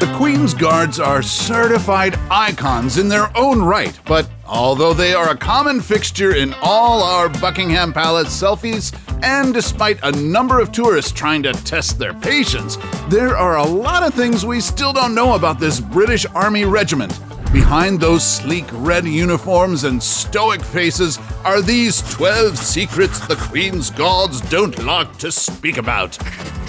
The Queen's Guards are certified icons in their own right, but although they are a common fixture in all our Buckingham Palace selfies, and despite a number of tourists trying to test their patience, there are a lot of things we still don't know about this British Army regiment. Behind those sleek red uniforms and stoic faces are these 12 secrets the Queen's Guards don't like to speak about.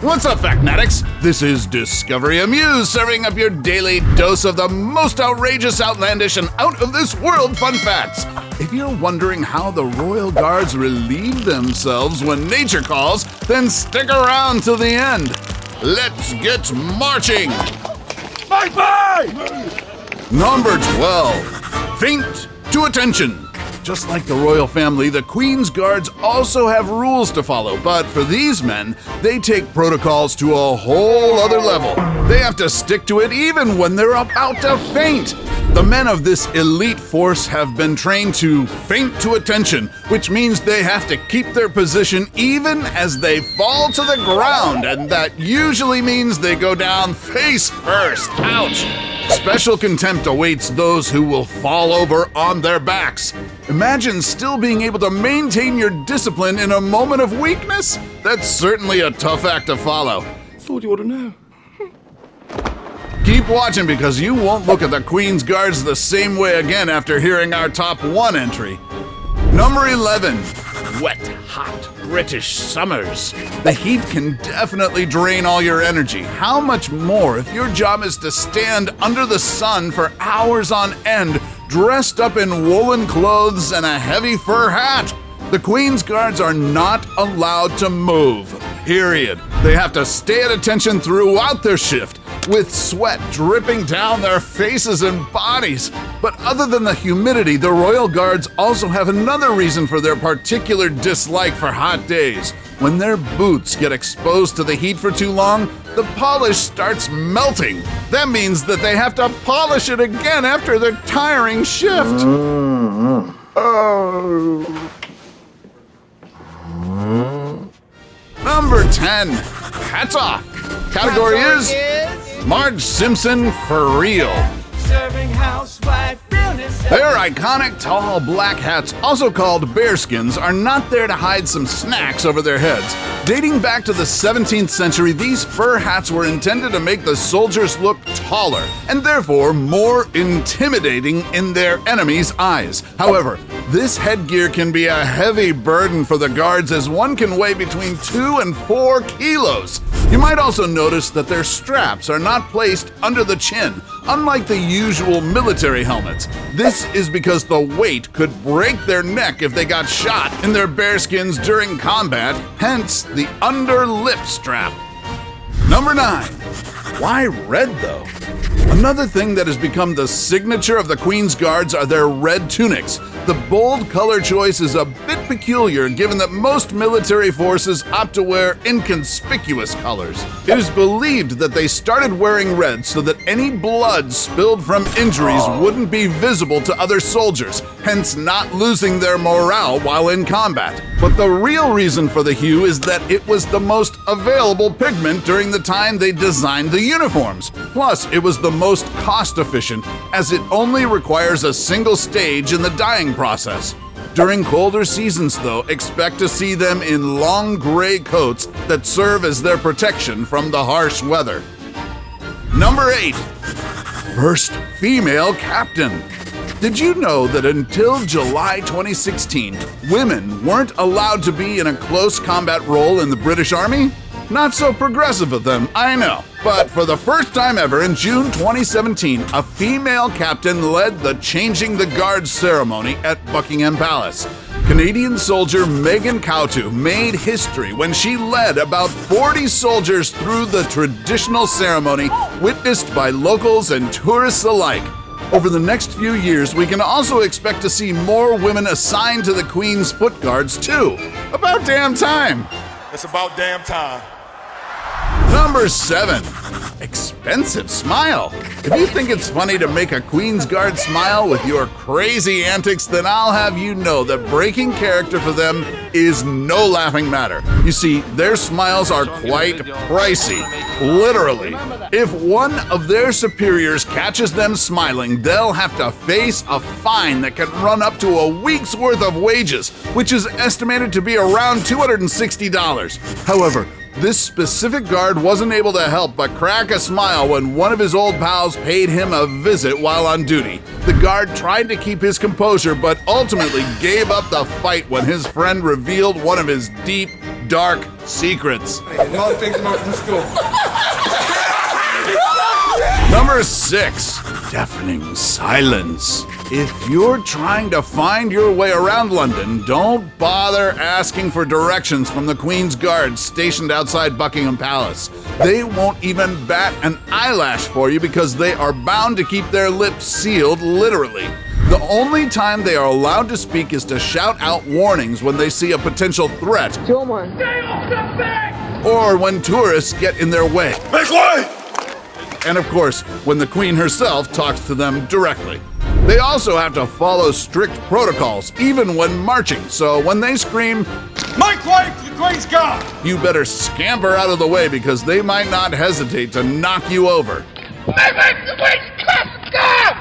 What's up, Factnatics? This is Discovery Amuse, serving up your daily dose of the most outrageous, outlandish, and out-of-this-world fun facts. If you're wondering how the Royal Guards relieve themselves when nature calls, then stick around till the end. Let's get marching! Bye-bye! Number 12. Faint to attention. Just like the royal family, the Queen's Guards also have rules to follow, but for these men, they take protocols to a whole other level. They have to stick to it even when they're about to faint. The men of this elite force have been trained to faint to attention, which means they have to keep their position even as they fall to the ground, and that usually means they go down face first. Ouch! Special contempt awaits those who will fall over on their backs. Imagine still being able to maintain your discipline in a moment of weakness? That's certainly a tough act to follow. Thought you ought to know. Keep watching because you won't look at the Queen's Guards the same way again after hearing our top 1 entry. Number 11. Wet, hot British summers. The heat can definitely drain all your energy. How much more if your job is to stand under the sun for hours on end, dressed up in woolen clothes and a heavy fur hat? The Queen's Guards are not allowed to move, period. They have to stay at attention throughout their shift, with sweat dripping down their faces and bodies. But other than the humidity, the Royal Guards also have another reason for their particular dislike for hot days. When their boots get exposed to the heat for too long, the polish starts melting. That means that they have to polish it again after their tiring shift. Number 10. Hats off. Category is Marge Simpson for real. Serving housewife realness. Their iconic tall black hats, also called bearskins, are not there to hide some snacks over their heads. Dating back to the 17th century, these fur hats were intended to make the soldiers look taller and therefore more intimidating in their enemies' eyes. However, this headgear can be a heavy burden for the guards, as one can weigh between 2 and 4 kilos. You might also notice that their straps are not placed under the chin, unlike the usual military helmets. This is because the weight could break their neck if they got shot in their bearskins during combat, hence the under lip strap. Number 9. Why red though? Another thing that has become the signature of the Queen's Guards are their red tunics. The bold color choice is a bit peculiar given that most military forces opt to wear inconspicuous colors. It is believed that they started wearing red so that any blood spilled from injuries wouldn't be visible to other soldiers, hence not losing their morale while in combat. But the real reason for the hue is that it was the most available pigment during the time they designed the uniforms. Plus, it was the most cost-efficient, as it only requires a single stage in the dyeing process. During colder seasons, though, expect to see them in long gray coats that serve as their protection from the harsh weather. Number 8. First female captain. Did you know that until July 2016, women weren't allowed to be in a close combat role in the British Army? Not so progressive of them, I know. But for the first time ever in June 2017, a female captain led the Changing the Guards ceremony at Buckingham Palace. Canadian soldier Megan Cautu made history when she led about 40 soldiers through the traditional ceremony witnessed by locals and tourists alike. Over the next few years, we can also expect to see more women assigned to the Queen's Foot Guards too. About damn time. It's about damn time. Number 7. Expensive smile. If you think it's funny to make a Queen's Guard smile with your crazy antics, then I'll have you know that breaking character for them is no laughing matter. You see, their smiles are quite pricey. Literally. If one of their superiors catches them smiling, they'll have to face a fine that can run up to a week's worth of wages, which is estimated to be around $260. However, this specific guard wasn't able to help but crack a smile when one of his old pals paid him a visit while on duty. The guard tried to keep his composure but ultimately gave up the fight when his friend revealed one of his deep, dark secrets. Number 6. Deafening silence. If you're trying to find your way around London, don't bother asking for directions from the Queen's Guards stationed outside Buckingham Palace. They won't even bat an eyelash for you because they are bound to keep their lips sealed literally. The only time they are allowed to speak is to shout out warnings when they see a potential threat. Stay off the back! Or when tourists get in their way. Make way! And of course, when the Queen herself talks to them directly. They also have to follow strict protocols, even when marching, so when they scream, Make way for the Queen's Guard! you better scamper out of the way because they might not hesitate to knock you over. Make way for the Queen's Guard!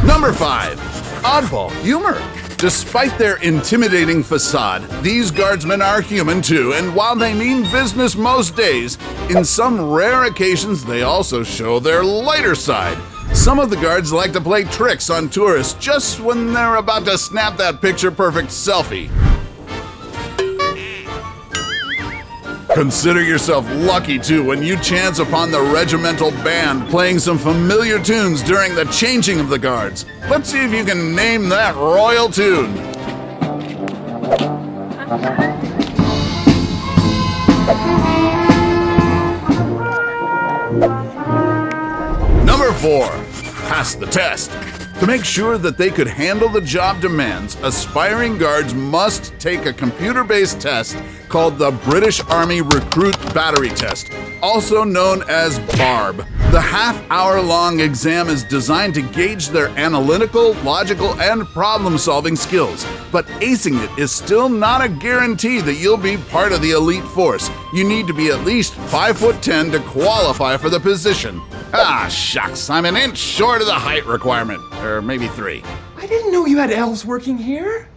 Number 5. Oddball humor. Despite their intimidating facade, these guardsmen are human too, and while they mean business most days, in some rare occasions they also show their lighter side. Some of the guards like to play tricks on tourists just when they're about to snap that picture-perfect selfie. Consider yourself lucky, too, when you chance upon the regimental band playing some familiar tunes during the changing of the guards. Let's see if you can name that royal tune. Number 4. Pass the test. To make sure that they could handle the job demands, aspiring guards must take a computer-based test called the British Army Recruit Battery Test, also known as BARB. The half-hour-long exam is designed to gauge their analytical, logical, and problem-solving skills. But acing it is still not a guarantee that you'll be part of the elite force. You need to be at least 5'10" to qualify for the position. Ah, shucks, I'm an inch short of the height requirement. Or maybe 3. I didn't know you had elves working here.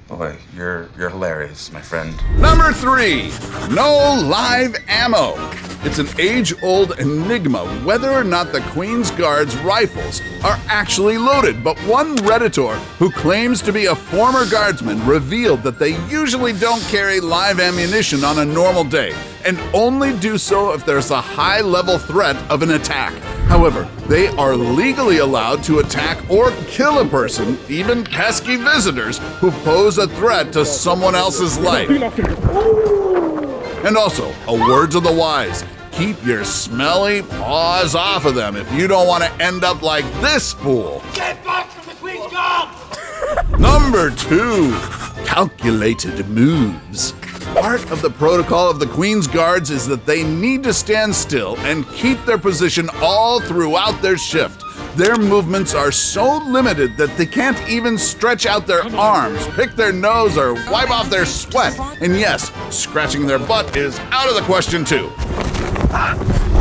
Boy, you're hilarious, my friend. Number 3. No live ammo. It's an age-old enigma whether or not the Queen's Guard's rifles are actually loaded, but one Redditor who claims to be a former guardsman revealed that they usually don't carry live ammunition on a normal day, and only do so if there's a high-level threat of an attack. However, they are legally allowed to attack or kill a person, even pesky visitors, who pose a threat to someone else's life. And also, a word to the wise, keep your smelly paws off of them if you don't want to end up like this fool. Get back from the Queen's Guard! Number 2. Calculated moves. Part of the protocol of the Queen's Guards is that they need to stand still and keep their position all throughout their shift. Their movements are so limited that they can't even stretch out their arms, pick their nose, or wipe off their sweat. And yes, scratching their butt is out of the question too.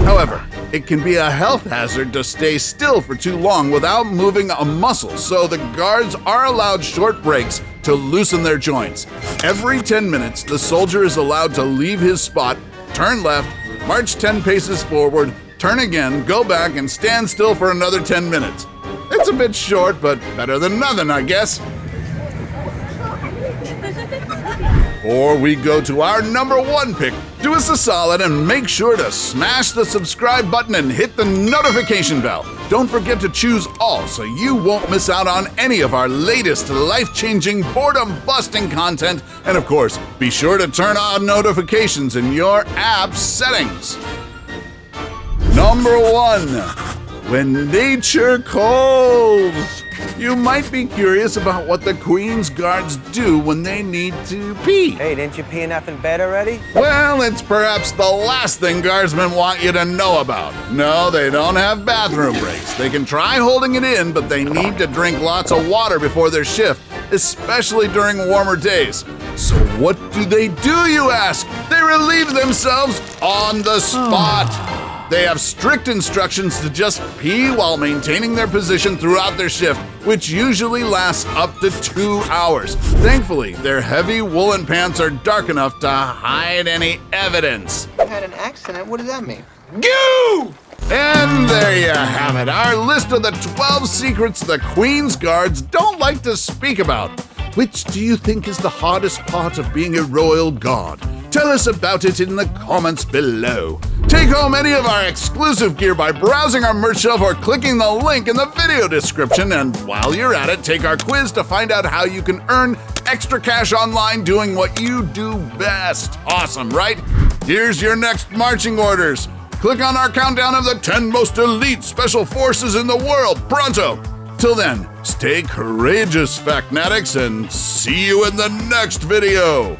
However, it can be a health hazard to stay still for too long without moving a muscle, so the guards are allowed short breaks to loosen their joints. Every 10 minutes, the soldier is allowed to leave his spot, turn left, march 10 paces forward, turn again, go back, and stand still for another 10 minutes. It's a bit short, but better than nothing, I guess. Before we go to our number 1 pick, do us a solid and make sure to smash the subscribe button and hit the notification bell. Don't forget to choose all so you won't miss out on any of our latest life-changing, boredom-busting content. And of course, be sure to turn on notifications in your app's settings. Number 1. when nature calls. You might be curious about what the Queen's Guards do when they need to pee. Hey, didn't you pee enough in bed already? Well, it's perhaps the last thing Guardsmen want you to know about. No, they don't have bathroom breaks. They can try holding it in, but they need to drink lots of water before their shift, especially during warmer days. So what do, you ask? They relieve themselves on the spot. They have strict instructions to just pee while maintaining their position throughout their shift, which usually lasts up to 2 hours. Thankfully, their heavy woolen pants are dark enough to hide any evidence. I had an accident. What does that mean? You! And there you have it, our list of the 12 secrets the Queen's Guards don't like to speak about. Which do you think is the hardest part of being a royal guard? Tell us about it in the comments below. Take home any of our exclusive gear by browsing our merch shelf or clicking the link in the video description. And while you're at it, take our quiz to find out how you can earn extra cash online doing what you do best. Awesome, right? Here's your next marching orders. Click on our countdown of the 10 most elite special forces in the world, pronto! Till then, stay courageous, Factnatics, and see you in the next video!